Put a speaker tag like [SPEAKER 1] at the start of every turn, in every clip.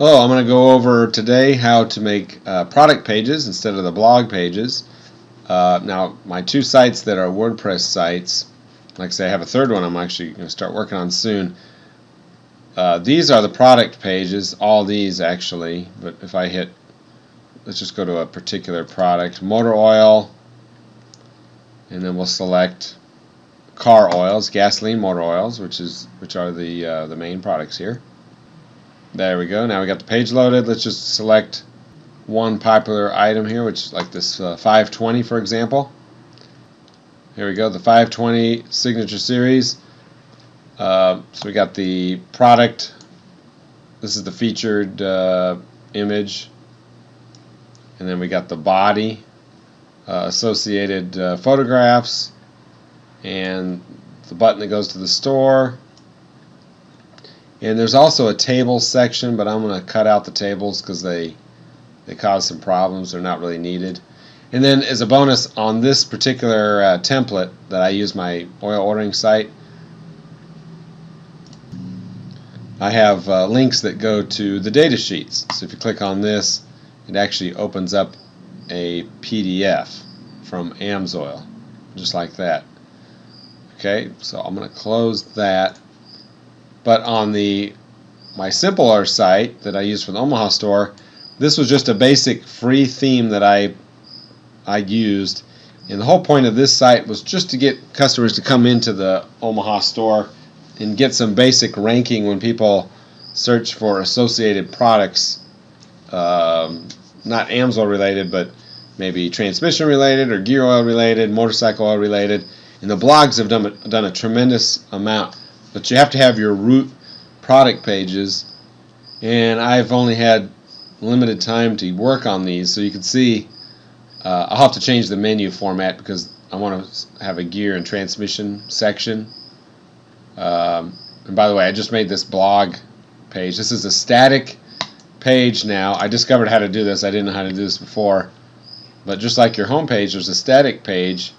[SPEAKER 1] Hello, I'm going to go over today how to make product pages instead of the blog pages. Now, my two sites that are WordPress sites, like I say, I have a third one I'm actually going to start working on soon. These are the product pages, all these actually, but if I hit, let's just go to a particular product, motor oil, and then we'll select car oils, gasoline motor oils, which are the main products here. There we go. Now we got the page loaded. Let's just select one popular item here, which is like this 520, for example. Here we go, the 520 signature series. So we got the product. This is the featured image, and then we got the body, associated photographs, and the button that goes to the store. And there's also a tables section, but I'm going to cut out the tables because they cause some problems. They're not really needed. And then as a bonus on this particular template that I use my oil ordering site, I have links that go to the data sheets. So if you click on this, it actually opens up a PDF from AMSOIL, just like that. Okay, so I'm going to close that. But on my simpler site that I use for the Omaha store, this was just a basic free theme that I used, and the whole point of this site was just to get customers to come into the Omaha store and get some basic ranking when people search for associated products, not AMSOIL related, but maybe transmission related or gear oil related, motorcycle oil related. And the blogs have done a tremendous amount. But you have to have your root product pages, and I've only had limited time to work on these. So you can see I'll have to change the menu format because I want to have a gear and transmission section. And by the way, I just made this blog page. This is a static page now. I discovered how to do this. I didn't know how to do this before. But just like your home page, there's a static page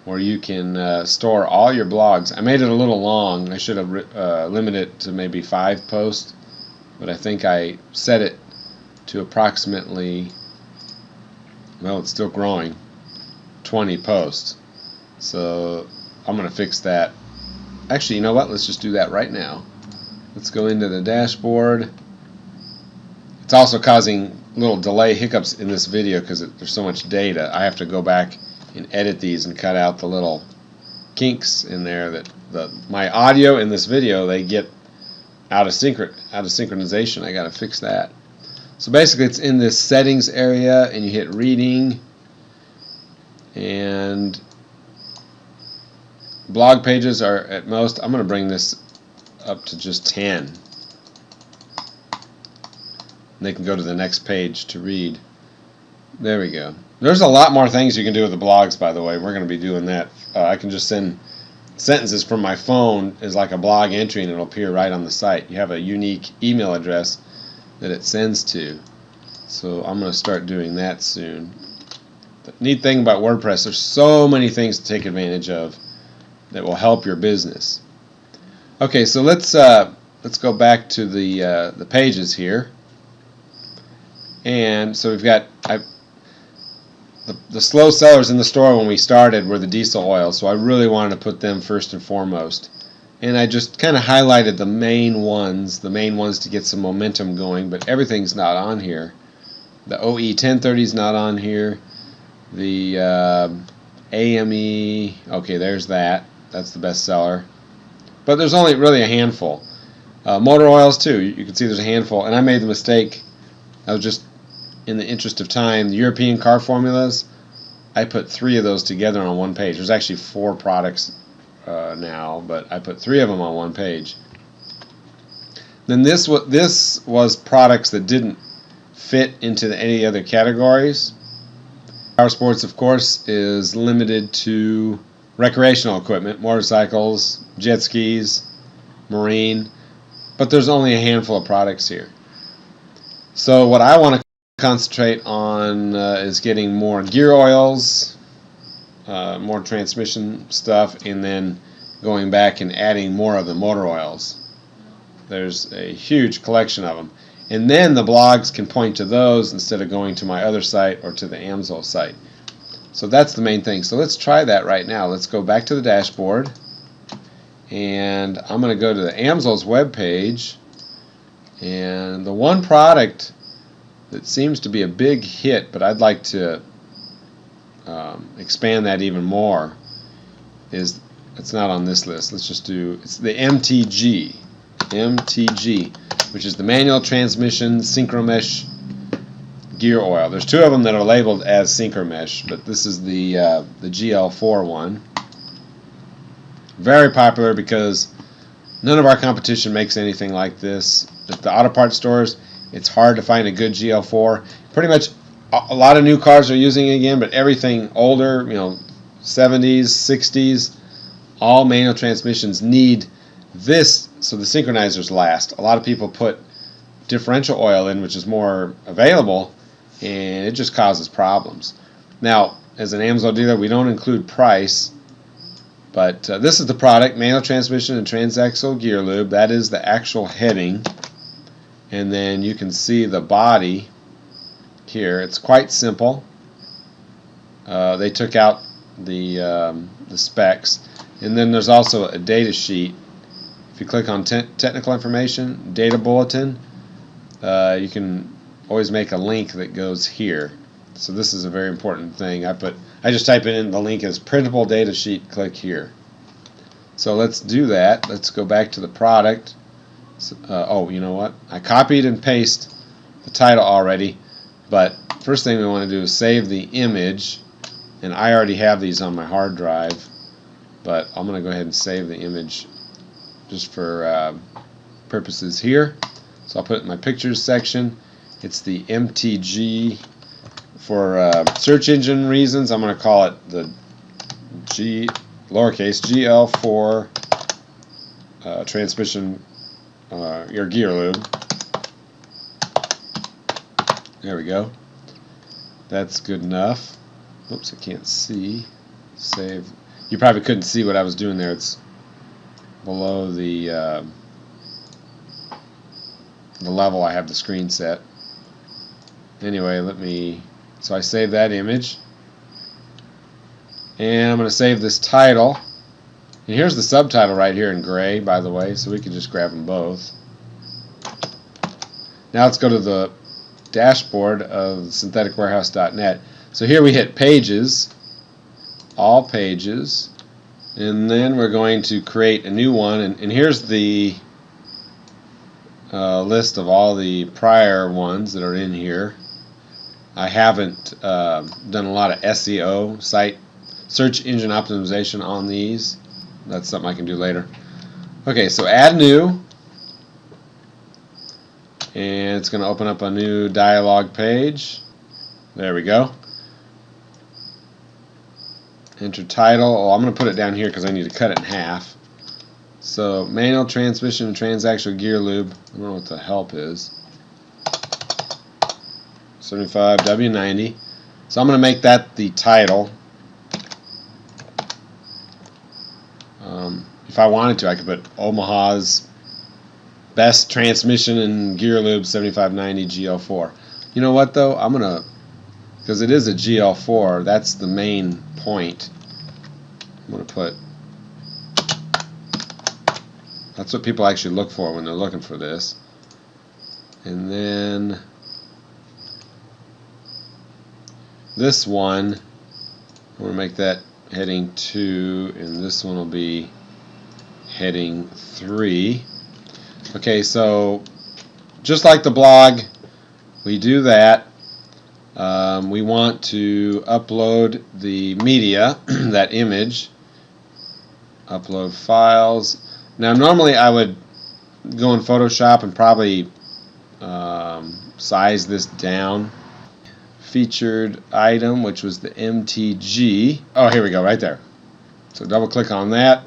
[SPEAKER 1] where you can store all your blogs. I made it a little long. I should have limited it to maybe 5 posts, but I think I set it to approximately, well, it's still growing, 20 posts. So I'm going to fix that. Actually, you know what? Let's just do that right now. Let's go into the dashboard. It's also causing little delay hiccups in this video because there's so much data. I have to go back and edit these and cut out the little kinks in there that my audio in this video, they get out of synchronization. I got to fix that. So basically it's in this settings area, and you hit reading, and blog pages are at most, I'm going to bring this up to just 10. And they can go to the next page to read. There we go. There's a lot more things you can do with the blogs, by the way. We're going to be doing that. I can just send sentences from my phone as like a blog entry, and it'll appear right on the site. You have a unique email address that it sends to. So I'm going to start doing that soon. The neat thing about WordPress, there's so many things to take advantage of that will help your business. Okay, so let's go back to the pages here. And so we've got the slow sellers in the store when we started were the diesel oil, so I really wanted to put them first and foremost. And I just kind of highlighted the main ones to get some momentum going, but everything's not on here. The OE 1030 is not on here. The AME, okay, there's that. That's the best seller. But there's only really a handful. Motor oils too, you can see there's a handful, and I made the mistake. I was just, in the interest of time, the European car formulas, I put 3 of those together on one page. There's actually 4 products now, but I put 3 of them on one page. Then this was products that didn't fit into any other categories. Power sports, of course, is limited to recreational equipment, motorcycles, jet skis, marine, but there's only a handful of products here. So what I want to concentrate on is getting more gear oils, more transmission stuff, and then going back and adding more of the motor oils. There's a huge collection of them. and then the blogs can point to those instead of going to my other site or to the AMSOIL site. So that's the main thing. So let's try that right now. Let's go back to the dashboard, and I'm going to go to the AMSOIL's web page, and the one product that seems to be a big hit, but I'd like to expand that even more, is, it's not on this list. Let's just do, it's the MTG, which is the manual transmission synchromesh gear oil. There's two of them that are labeled as synchromesh, but this is the GL4 one. Very popular because none of our competition makes anything like this. At the auto parts stores, it's hard to find a good GL4. Pretty much a lot of new cars are using it again, but everything older, 70s, 60s, all manual transmissions need this, so the synchronizers last. A lot of people put differential oil in, which is more available, and it just causes problems. Now, as an AMSOIL dealer, we don't include price, but this is the product, manual transmission and transaxle gear lube. That is the actual heading, and then you can see the body here. It's quite simple. They took out the specs, and then there's also a data sheet. If you click on technical information, data bulletin, you can always make a link that goes here. So this is a very important thing. I just type it in, the link is printable data sheet, click here. So let's do that. Let's go back to the product. Oh, you know what? I copied and pasted the title already, but first thing we want to do is save the image, and I already have these on my hard drive, but I'm going to go ahead and save the image just for purposes here. So I'll put it in my pictures section. It's the MTG. For search engine reasons, I'm going to call it the lowercase GL4 transmission your gear lube. There we go. That's good enough. Oops, I can't see. Save. You probably couldn't see what I was doing there. It's below the level I have the screen set. Anyway, so I save that image, and I'm going to save this title, and here's the subtitle right here in gray, by the way, so we can just grab them both. Now let's go to the dashboard of syntheticwarehouse.net. So here we hit pages, all pages, and then we're going to create a new one, and here's the list of all the prior ones that are in here. I haven't done a lot of SEO, site search engine optimization on these. That's something I can do later. Okay, so add new, and it's going to open up a new dialog page. There we go. Enter title. Oh, I'm going to put it down here because I need to cut it in half. So manual transmission and transaxle gear lube. I don't know what the help is. 75 W90. So I'm going to make that the title. If I wanted to, I could put Omaha's best transmission and gear lube 7590 GL4. You know what though? I'm going to, because it is a GL4, that's the main point. I'm going to put, that's what people actually look for when they're looking for this. And then this one, I'm going to make that heading 2, and this one will be heading 3. Okay, so just like the blog, we do that. We want to upload the media, that image, upload files. Now normally I would go in Photoshop and probably size this down. Featured item, which was the MTG. Oh, here we go, right there. So double click on that,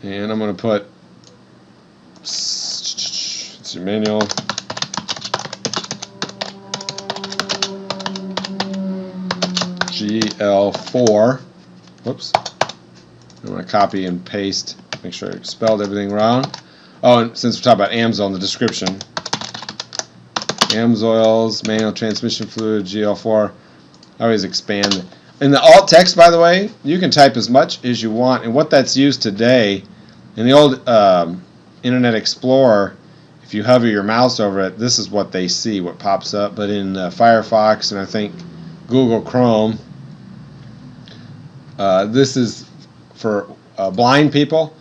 [SPEAKER 1] and I'm going to put, it's your manual, GL4. Whoops. I'm going to copy and paste, make sure I spelled everything wrong. Oh, and since we're talking about AMSOIL in the description, AMSOIL's manual transmission fluid GL4. I always expand. In the alt text, by the way, you can type as much as you want. And what that's used today, in the old Internet Explorer, if you hover your mouse over it, this is what they see, what pops up. But in Firefox and I think Google Chrome, this is for blind people.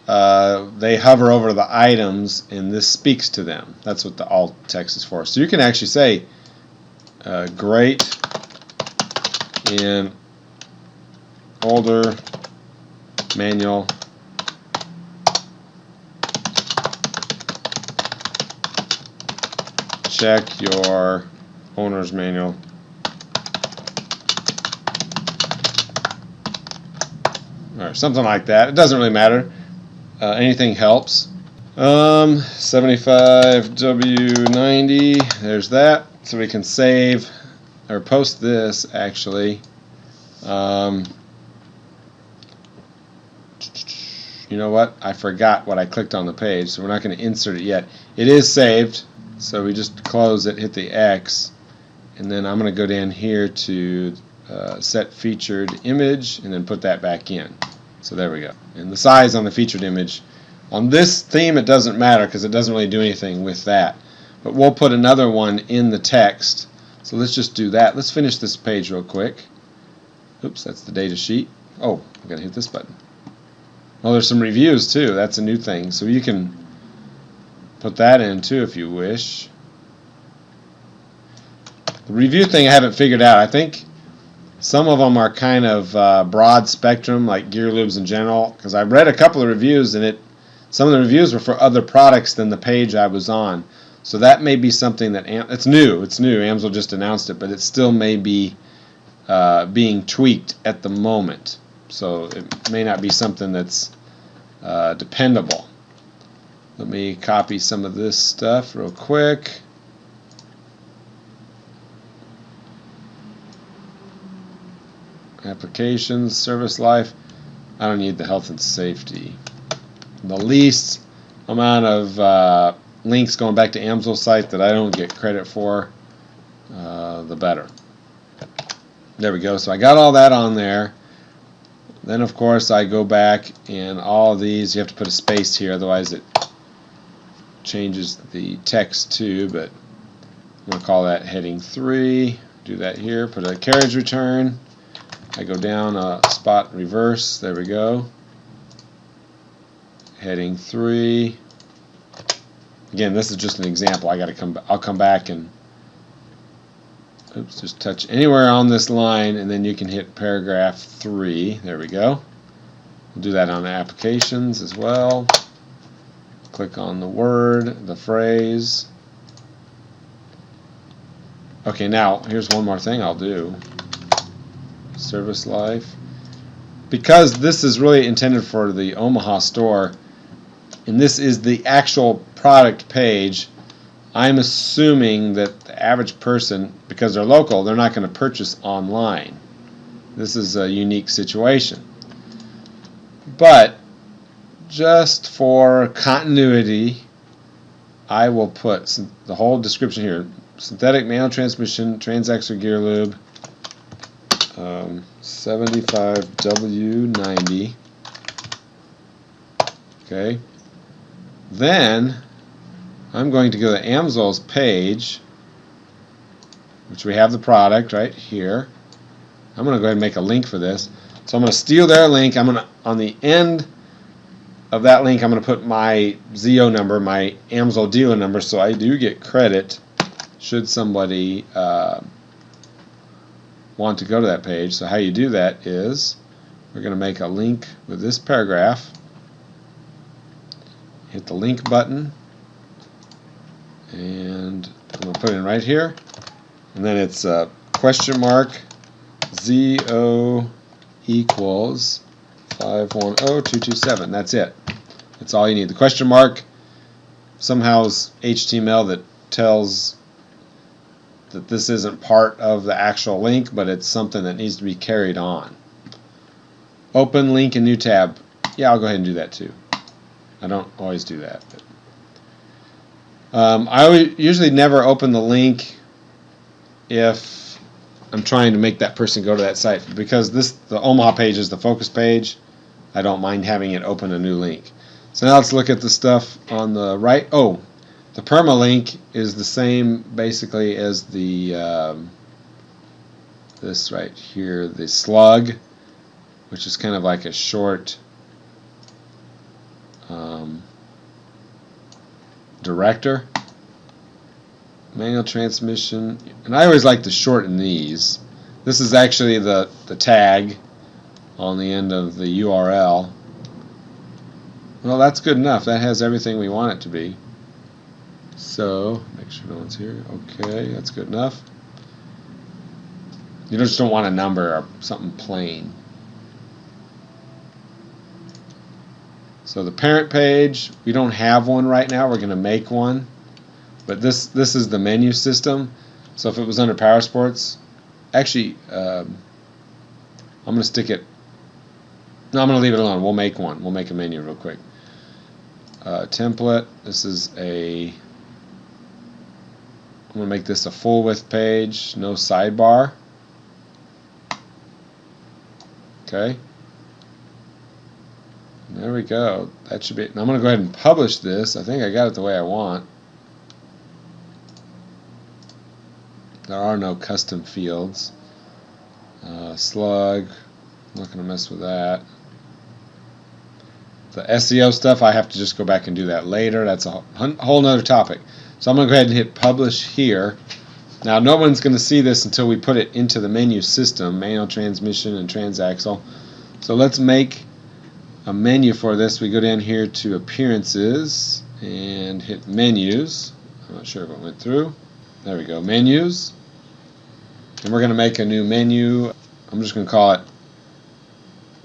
[SPEAKER 1] They hover over the items and this speaks to them. That's what the alt text is for. So you can actually say great in older manual check your owner's manual or something like that. It doesn't really matter. Anything helps. 75W90, there's that. So we can save or post this actually. You know what? I forgot what I clicked on the page, so we're not going to insert it yet. It is saved, so we just close it, hit the X, and then I'm going to go down here to set featured image and then put that back in. So there we go. And the size on the featured image, on this theme it doesn't matter because it doesn't really do anything with that. But we'll put another one in the text. So let's just do that. Let's finish this page real quick. Oops, that's the data sheet. Oh, I'm going to hit this button. Oh, there's some reviews too. That's a new thing. So you can put that in too if you wish. The review thing I haven't figured out. I think some of them are kind of broad spectrum, like gear lubes in general, because I read a couple of reviews and some of the reviews were for other products than the page I was on. So that may be something that it's new. AMSOIL just announced it, but it still may be being tweaked at the moment. So it may not be something that's dependable. Let me copy some of this stuff real quick. Applications, service life. I don't need the health and safety. The least amount of links going back to AMSOIL site that I don't get credit for, the better. There we go. So I got all that on there. Then of course I go back and all of these, you have to put a space here, otherwise it changes the text too, but I'm going to call that heading 3. Do that here, put a carriage return. I go down a spot reverse, there we go. Heading 3. Again, this is just an example. I'll come back and just touch anywhere on this line and then you can hit paragraph 3. There we go. We'll do that on the applications as well. Click on the word, the phrase. Okay, now here's one more thing I'll do. Service life. Because this is really intended for the Omaha store and this is the actual product page, I'm assuming that the average person, because they're local, they're not going to purchase online. This is a unique situation. But just for continuity, I will put the whole description here. Synthetic manual transmission, transaxle gear lube, 75W90. Okay. Then I'm going to go to AMSOIL's page, which we have the product right here. I'm going to go ahead and make a link for this. So I'm going to steal their link. On the end of that link, I'm going to put my ZO number, my AMSOIL dealer number, so I do get credit should somebody want to go to that page. So how you do that is we're going to make a link with this paragraph. Hit the link button. And I'm going to put it in right here. And then it's question mark ZO equals 510227. That's it. That's all you need. The question mark somehow is HTML that tells that this isn't part of the actual link, but it's something that needs to be carried on. Open link in new tab. Yeah, I'll go ahead and do that too. I don't always do that, but Usually never open the link if I'm trying to make that person go to that site, because the Omaha page is the focus page. I don't mind having it open a new link. So now let's look at the stuff on the right. Oh, the permalink is the same basically as the this right here, the slug, which is kind of like a short director. Manual transmission, and I always like to shorten these. This is actually the tag on the end of the URL. Well, that's good enough. That has everything we want it to be. So, make sure no one's here. Okay, that's good enough. You just don't want a number or something plain. So the parent page, we don't have one right now. We're going to make one. But this is the menu system. So if it was under Power Sports, actually, I'm going to stick it. No, I'm going to leave it alone. We'll make one. We'll make a menu real quick. Template. This is I'm going to make this a full width page, no sidebar. Okay. There we go. That should be it. Now I'm going to go ahead and publish this. I think I got it the way I want. There are no custom fields. Slug, I'm not going to mess with that. The SEO stuff, I have to just go back and do that later. That's a whole nother topic. So I'm going to go ahead and hit publish here. Now no one's going to see this until we put it into the menu system, manual transmission and transaxle. So let's make a menu for this. We go down here to appearances and hit menus. I'm not sure if it went through. There we go, menus. And we're going to make a new menu. I'm just going to call it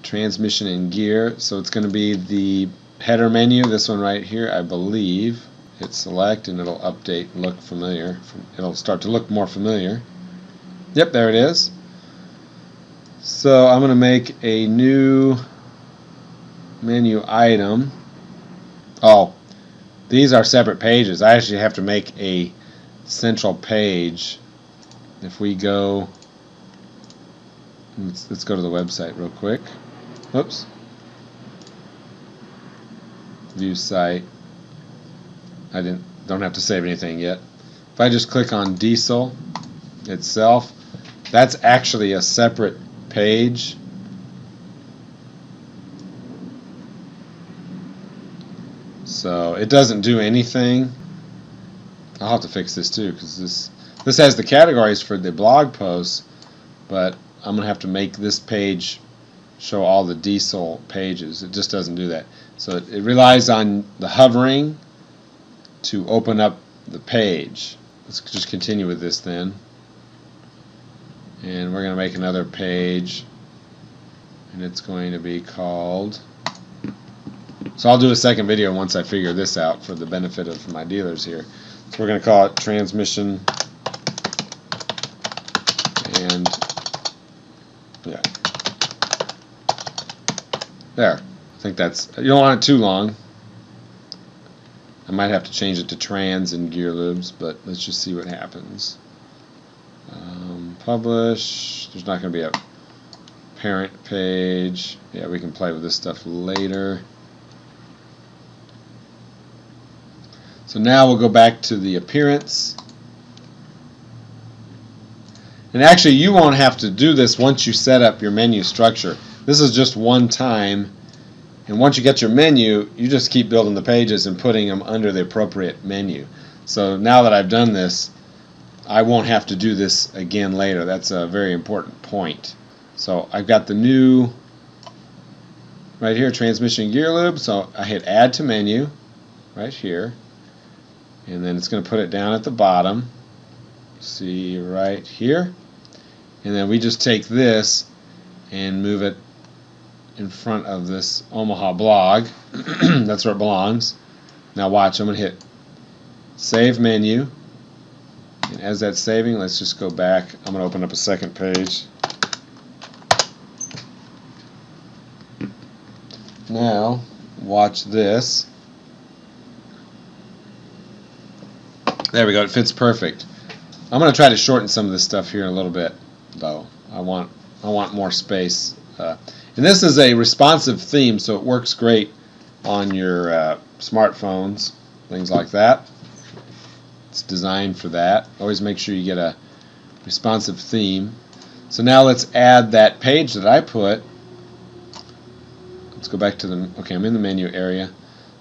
[SPEAKER 1] transmission and gear. So it's going to be the header menu, this one right here, I believe. Hit select and it'll update and look familiar. It'll start to look more familiar. Yep, there it is. So I'm going to make a new menu item. Oh, these are separate pages. I actually have to make a central page. If we go, let's go to the website real quick. Oops. View site. I don't have to save anything yet. If I just click on diesel itself, that's actually a separate page. So it doesn't do anything. I'll have to fix this too, because this has the categories for the blog posts, but I'm going to have to make this page show all the diesel pages. It just doesn't do that. So it relies on the hovering to open up the page. Let's just continue with this then. And we're going to make another page, and it's going to be called... So I'll do a second video once I figure this out for the benefit of my dealers here. So we're going to call it transmission and yeah. There. I think that's, you don't want it too long. I might have to change it to trans and gear lubes, but let's just see what happens. Publish. There's not going to be a parent page. Yeah, we can play with this stuff later. So now we'll go back to the appearance. And actually you won't have to do this once you set up your menu structure. This is just one time, and once you get your menu, you just keep building the pages and putting them under the appropriate menu. So now that I've done this, I won't have to do this again later. That's a very important point. So I've got the new right here, transmission gear lube. So I hit add to menu right here, and then it's going to put it down at the bottom. See right here, and then we just take this and move it in front of this Omaha blog. That's where it belongs. Now watch, I'm going to hit save menu, and as that's saving, let's just go back. I'm going to open up a second page. Now watch this. There we go. It fits perfect. I'm going to try to shorten some of this stuff here a little bit, though. I want more space. And this is a responsive theme, so it works great on your smartphones, things like that. It's designed for that. Always make sure you get a responsive theme. So now let's add that page that I put. Let's go back to the, okay, I'm in the menu area.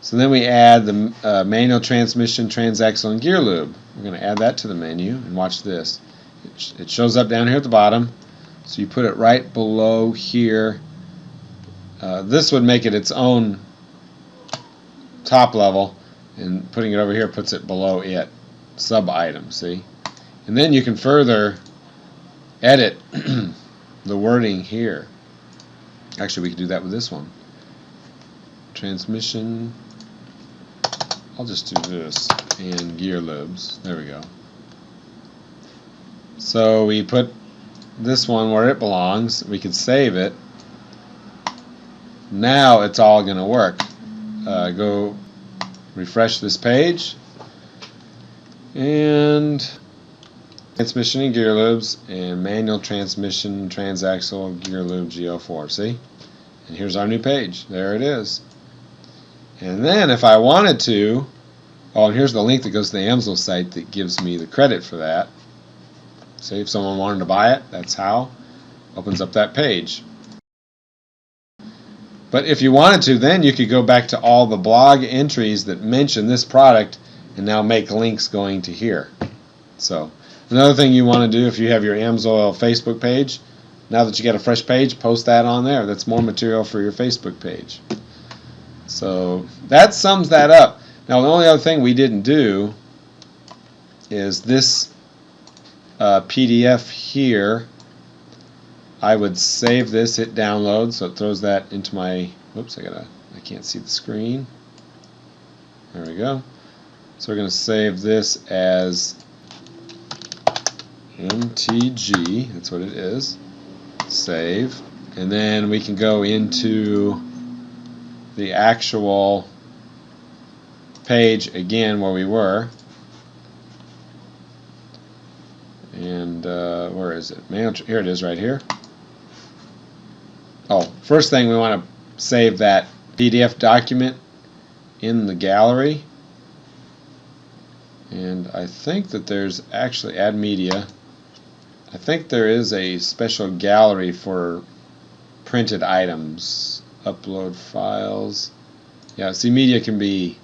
[SPEAKER 1] So then we add the manual transmission, transaxle, and gear lube. We're going to add that to the menu, and watch this. It shows up down here at the bottom. So you put it right below here. This would make it its own top level, and putting it over here puts it below it. Sub-item, see? And then you can further edit the wording here. Actually, we could do that with this one. Transmission, I'll just do this, and gear lubes. There we go. So we put this one where it belongs. We could save it. Now it's all going to work. Go refresh this page, and transmission and gear lubes, and manual transmission, transaxle, gear lube, GO4. See? And here's our new page. There it is. And then if I wanted to, oh, and here's the link that goes to the AMSOIL site that gives me the credit for that. Say if someone wanted to buy it, that's how. Opens up that page. But if you wanted to, then you could go back to all the blog entries that mention this product and now make links going to here. So another thing you want to do if you have your AMSOIL Facebook page, now that you got a fresh page, post that on there. That's more material for your Facebook page. So that sums that up. Now the only other thing we didn't do is this PDF here. I would save this, hit download, so it throws that into my, whoops, I can't see the screen. There we go. So we're going to save this as MTG, that's what it is. Save. And then we can go into the actual page again where we were. And where is it? Here it is right here. Oh, first thing we want to save that PDF document in the gallery. And I think that there's actually add media. I think there is a special gallery for printed items. Upload files. Yeah, see, media can be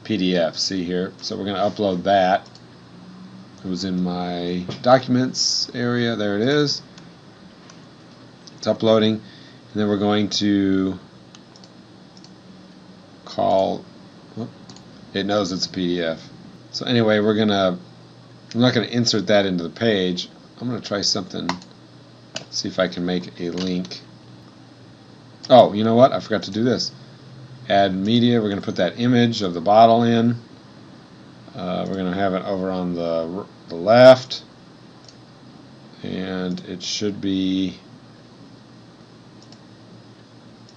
[SPEAKER 1] PDF. See here. So we're going to upload that. It was in my documents area. There it is. It's uploading. And then we're going to call. It knows it's a PDF. So anyway, I'm not going to insert that into the page. I'm going to try something. See if I can make a link. Oh, you know what? I forgot to do this. Add media. We're going to put that image of the bottle in. We're going to have it over on the left, and it should be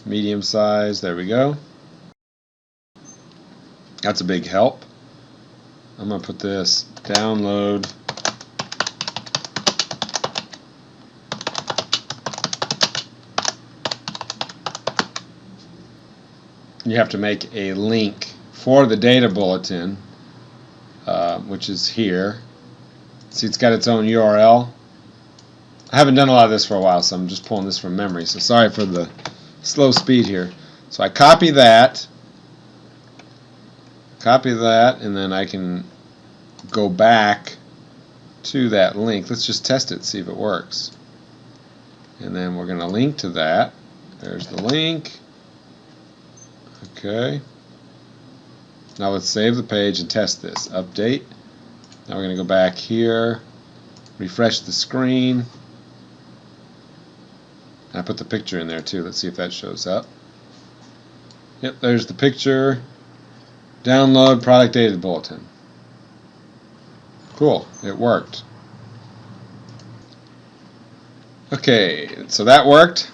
[SPEAKER 1] medium size. There we go. That's a big help. I'm going to put this download. You have to make a link for the data bulletin, which is here. See, it's got its own URL. I haven't done a lot of this for a while, so I'm just pulling this from memory. So sorry for the slow speed here. So I copy that, and then I can go back to that link. Let's just test it, see if it works. And then we're going to link to that. There's the link. Okay. Now let's save the page and test this. Update. Now we're going to go back here, refresh the screen. I put the picture in there too. Let's see if that shows up. Yep, there's the picture. Download product data bulletin. Cool, it worked. Okay, so that worked.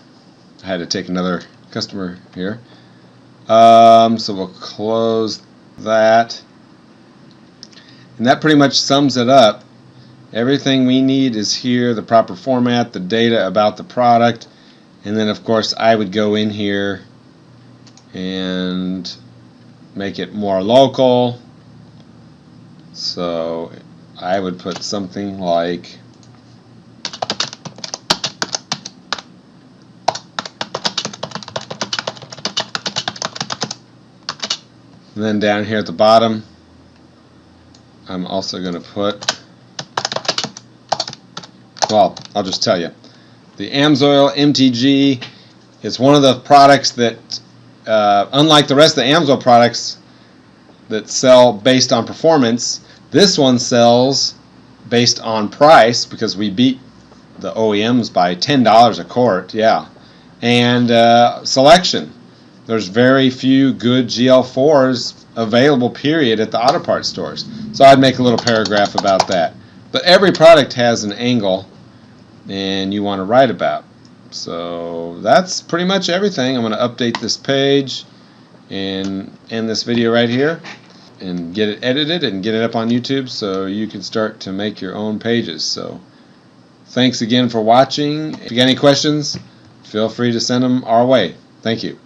[SPEAKER 1] I had to take another customer here. So we'll close that. And that pretty much sums it up. Everything we need is here, the proper format, the data about the product, and then of course I would go in here and make it more local. So I would put something like and then down here at the bottom I'm also going to put, well, I'll just tell you, the AMSOIL MTG is one of the products that unlike the rest of the AMSOIL products that sell based on performance, this one sells based on price because we beat the OEMs by $10 a quart, yeah, and selection. There's very few good GL4s available, period, at the auto parts stores. So I'd make a little paragraph about that. But every product has an angle and you want to write about. So that's pretty much everything. I'm going to update this page and end this video right here and get it edited and get it up on YouTube so you can start to make your own pages. So thanks again for watching. If you got any questions, feel free to send them our way. Thank you.